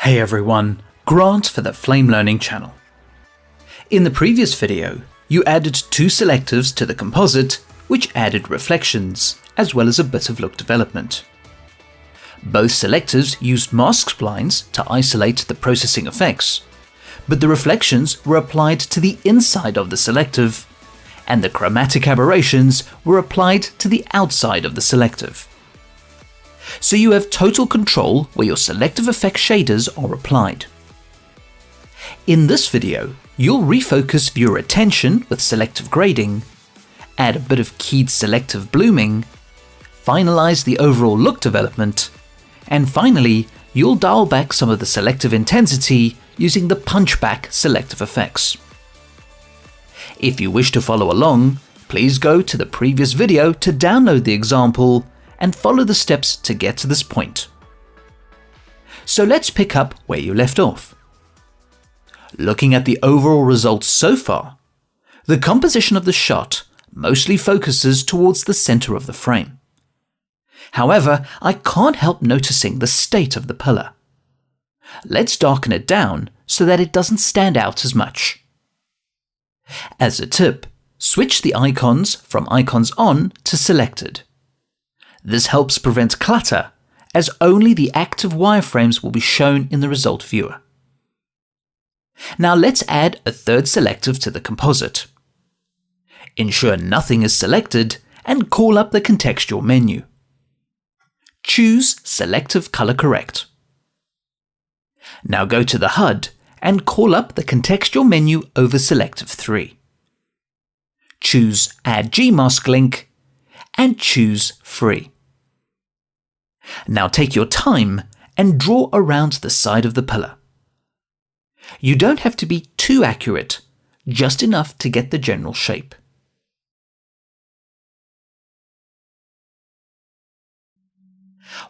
Hey everyone, Grant for the Flame Learning channel. In the previous video, you added two selectives to the composite, which added reflections, as well as a bit of look development. Both selectives used mask splines to isolate the processing effects, but the reflections were applied to the inside of the selective, and the chromatic aberrations were applied to the outside of the selective. So you have total control where your selective effect shaders are applied. In this video, you'll refocus viewer attention with selective grading, add a bit of keyed selective blooming, finalize the overall look development, and finally, you'll dial back some of the selective intensity using the Punchback SelectiveFX. If you wish to follow along, please go to the previous video to download the example and follow the steps to get to this point. So let's pick up where you left off. Looking at the overall results so far, the composition of the shot mostly focuses towards the center of the frame. However, I can't help noticing the state of the pillar. Let's darken it down so that it doesn't stand out as much. As a tip, switch the icons from icons on to selected. This helps prevent clutter, as only the active wireframes will be shown in the result viewer. Now let's add a third selective to the composite. Ensure nothing is selected and call up the contextual menu. Choose Selective Color Correct. Now go to the HUD and call up the contextual menu over Selective 3. Choose Add Gmask Link and choose Free. Now take your time and draw around the side of the pillar. You don't have to be too accurate, just enough to get the general shape.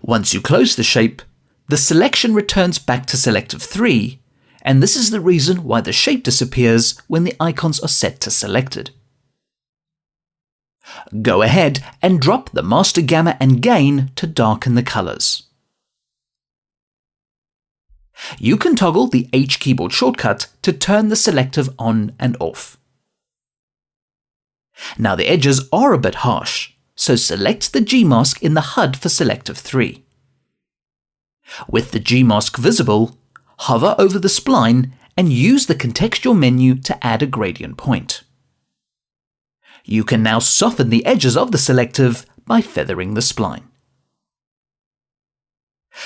Once you close the shape, the selection returns back to Selective 3, and this is the reason why the shape disappears when the icons are set to selected. Go ahead and drop the master gamma and gain to darken the colors. You can toggle the H keyboard shortcut to turn the selective on and off. Now the edges are a bit harsh, so select the Gmask in the HUD for Selective 3. With the Gmask visible, hover over the spline and use the contextual menu to add a gradient point. You can now soften the edges of the selective by feathering the spline.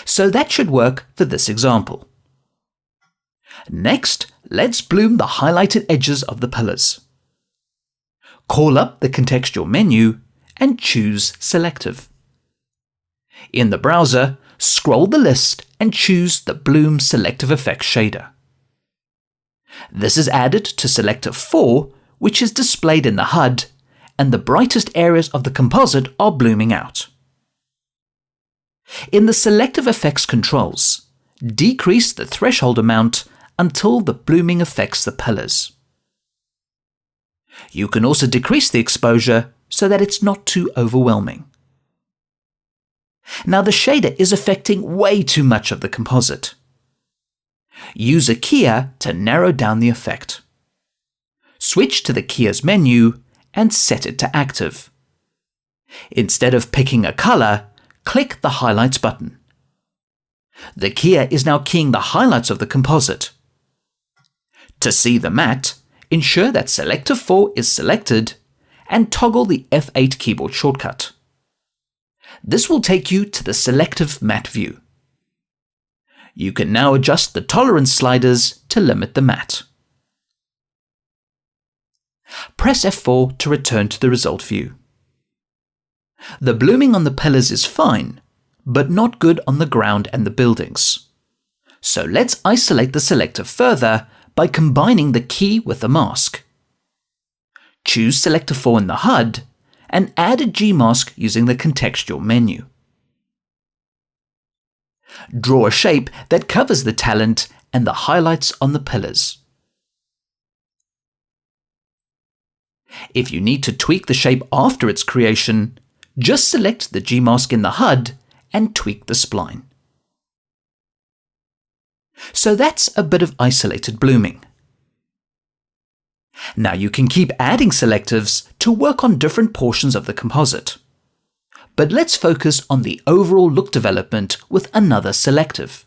So that should work for this example. Next, let's bloom the highlighted edges of the pillars. Call up the contextual menu and choose Selective. In the browser, scroll the list and choose the Bloom SelectiveFX shader. This is added to Selective 4, which is displayed in the HUD, and the brightest areas of the composite are blooming out. In the SelectiveFX controls, decrease the threshold amount until the blooming affects the pillars. You can also decrease the exposure so that it's not too overwhelming. Now the shader is affecting way too much of the composite. Use a keyer to narrow down the effect. Switch to the keyers menu and set it to active. Instead of picking a color, click the Highlights button. The keyer is now keying the highlights of the composite. To see the matte, ensure that Selective 4 is selected and toggle the F8 keyboard shortcut. This will take you to the Selective Matte view. You can now adjust the tolerance sliders to limit the matte. Press F4 to return to the result view. The blooming on the pillars is fine, but not good on the ground and the buildings. So let's isolate the selective further by combining the key with the mask. Choose Selective 4 in the HUD and add a Gmask using the contextual menu. Draw a shape that covers the talent and the highlights on the pillars. If you need to tweak the shape after its creation, just select the Gmask in the HUD and tweak the spline. So that's a bit of isolated blooming. Now you can keep adding selectives to work on different portions of the composite. But let's focus on the overall look development with another selective.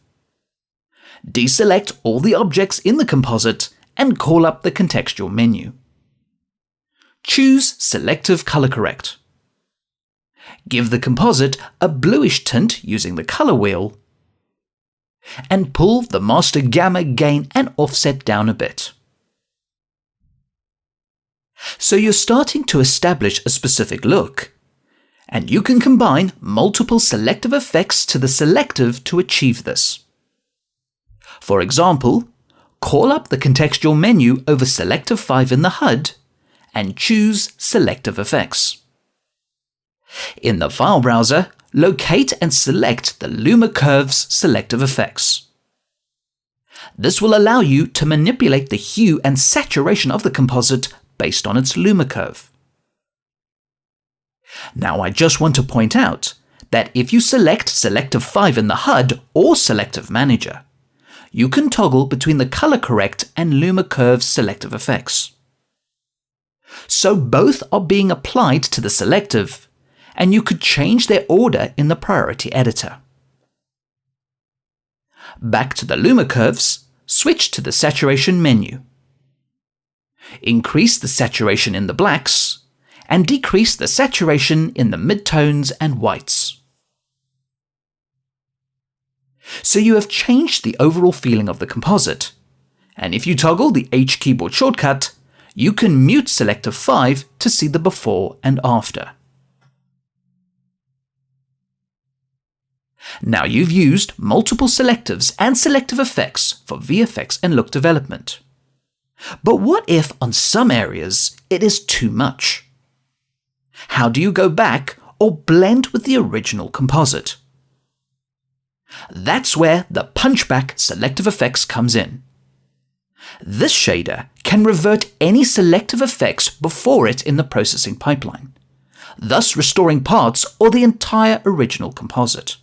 Deselect all the objects in the composite and call up the contextual menu. Choose Selective Color Correct. Give the composite a bluish tint using the color wheel, and pull the master gamma, gain and offset down a bit. So you're starting to establish a specific look, and you can combine multiple selective effects to the selective to achieve this. For example, call up the contextual menu over Selective 5 in the HUD and choose Selective Effects. In the file browser, locate and select the Luma Curves Selective Effects. This will allow you to manipulate the hue and saturation of the composite based on its Luma curve. Now I just want to point out that if you select Selective 5 in the HUD or Selective Manager, you can toggle between the Color Correct and Luma Curves Selective Effects. So both are being applied to the selective, and you could change their order in the priority editor. Back to the Luma Curves, switch to the Saturation menu. Increase the saturation in the blacks, and decrease the saturation in the midtones and whites. So you have changed the overall feeling of the composite, and if you toggle the H keyboard shortcut, you can mute Selective 5 to see the before and after. Now you've used multiple selectives and selective effects for VFX and look development. But what if on some areas it is too much? How do you go back or blend with the original composite? That's where the Punchback SelectiveFX comes in. This shader can revert any selective effects before it in the processing pipeline, thus restoring parts or the entire original composite.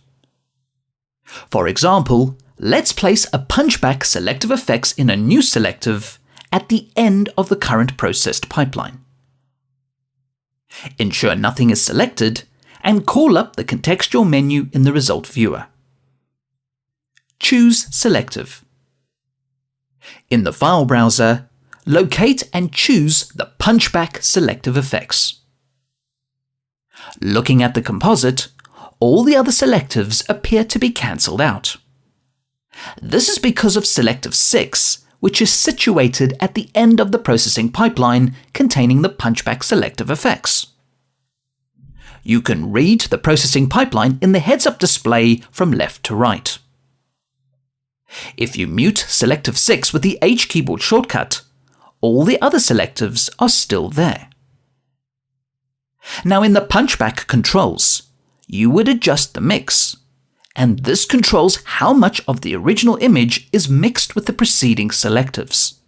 For example, let's place a Punchback SelectiveFX in a new selective at the end of the current processed pipeline. Ensure nothing is selected and call up the contextual menu in the result viewer. Choose Selective. In the file browser, locate and choose the Punchback SelectiveFX. Looking at the composite, all the other selectives appear to be cancelled out. This is because of Selective 6, which is situated at the end of the processing pipeline containing the Punchback SelectiveFX. You can read the processing pipeline in the heads-up display from left to right. If you mute Selective 6 with the H keyboard shortcut, all the other selectives are still there. Now in the Punchback controls, you would adjust the mix, and this controls how much of the original image is mixed with the preceding selectives.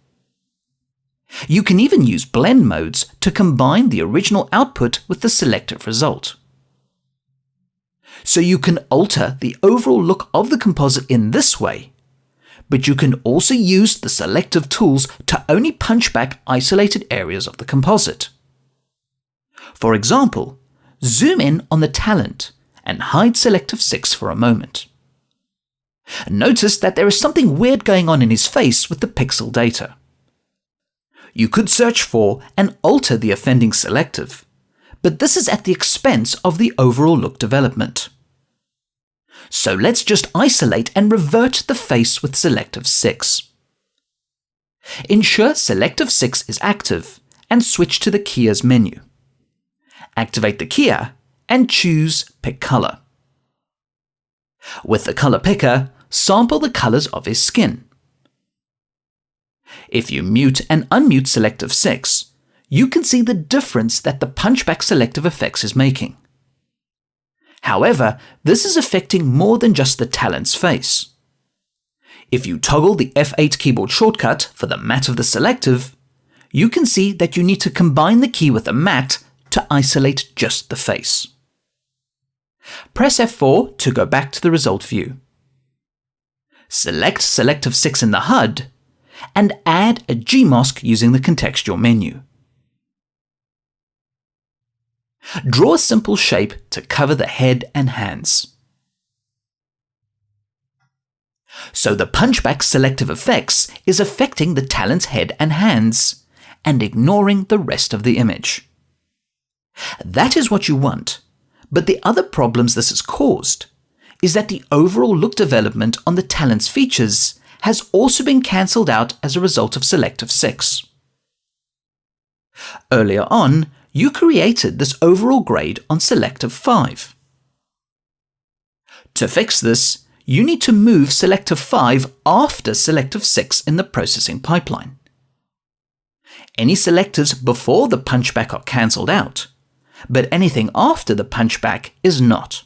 You can even use blend modes to combine the original output with the selective result. So you can alter the overall look of the composite in this way, but you can also use the selective tools to only punch back isolated areas of the composite. For example, zoom in on the talent and hide Selective 6 for a moment. Notice that there is something weird going on in his face with the pixel data. You could search for and alter the offending selective, but this is at the expense of the overall look development. So let's just isolate and revert the face with Selective 6. Ensure Selective 6 is active and switch to the Keyers menu. Activate the keyer and choose Pick Color. With the color picker, sample the colors of his skin. If you mute and unmute Selective 6, you can see the difference that the Punchback SelectiveFX is making. However, this is affecting more than just the talent's face. If you toggle the F8 keyboard shortcut for the matte of the selective, you can see that you need to combine the key with the matte to isolate just the face. Press F4 to go back to the result view. select Selective 6 in the HUD, and add a Gmask using the contextual menu. Draw a simple shape to cover the head and hands. So the Punchback SelectiveFX is affecting the talent's head and hands, and ignoring the rest of the image. That is what you want, but the other problems this has caused is that the overall look development on the talent's features has also been cancelled out as a result of Selective 6. Earlier on, you created this overall grade on Selective 5. To fix this, you need to move Selective 5 after Selective 6 in the processing pipeline. Any selectives before the punchback are cancelled out, but anything after the punchback is not.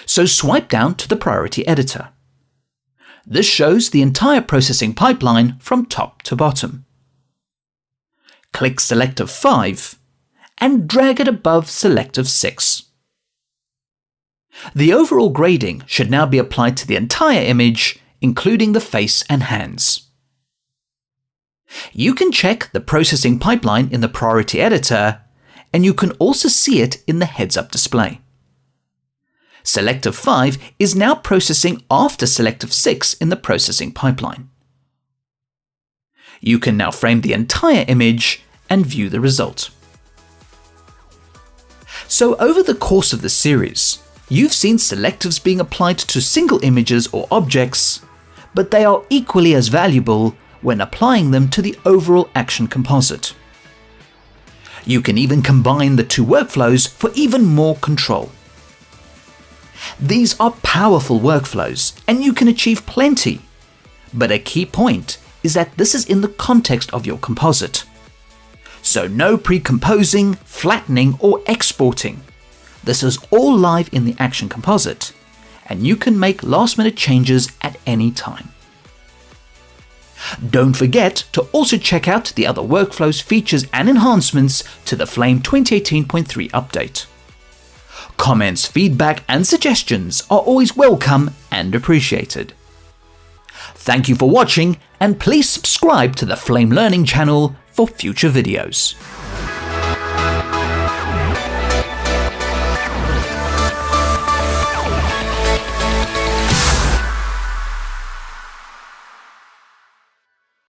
So swipe down to the priority editor. This shows the entire processing pipeline from top to bottom. Click Selective 5 and drag it above Selective 6. The overall grading should now be applied to the entire image, including the face and hands. You can check the processing pipeline in the priority editor, and you can also see it in the heads-up display. Selective 5 is now processing after Selective 6 in the processing pipeline. You can now frame the entire image and view the result. So over the course of the series, you've seen selectives being applied to single images or objects, but they are equally as valuable when applying them to the overall action composite. You can even combine the two workflows for even more control. These are powerful workflows, and you can achieve plenty, but a key point is that this is in the context of your composite. So no pre-composing, flattening, or exporting. This is all live in the action composite, and you can make last-minute changes at any time. Don't forget to also check out the other workflows, features, and enhancements to the Flame 2018.3 update. Comments, feedback, and suggestions are always welcome and appreciated. Thank you for watching, and please subscribe to the Flame Learning channel for future videos.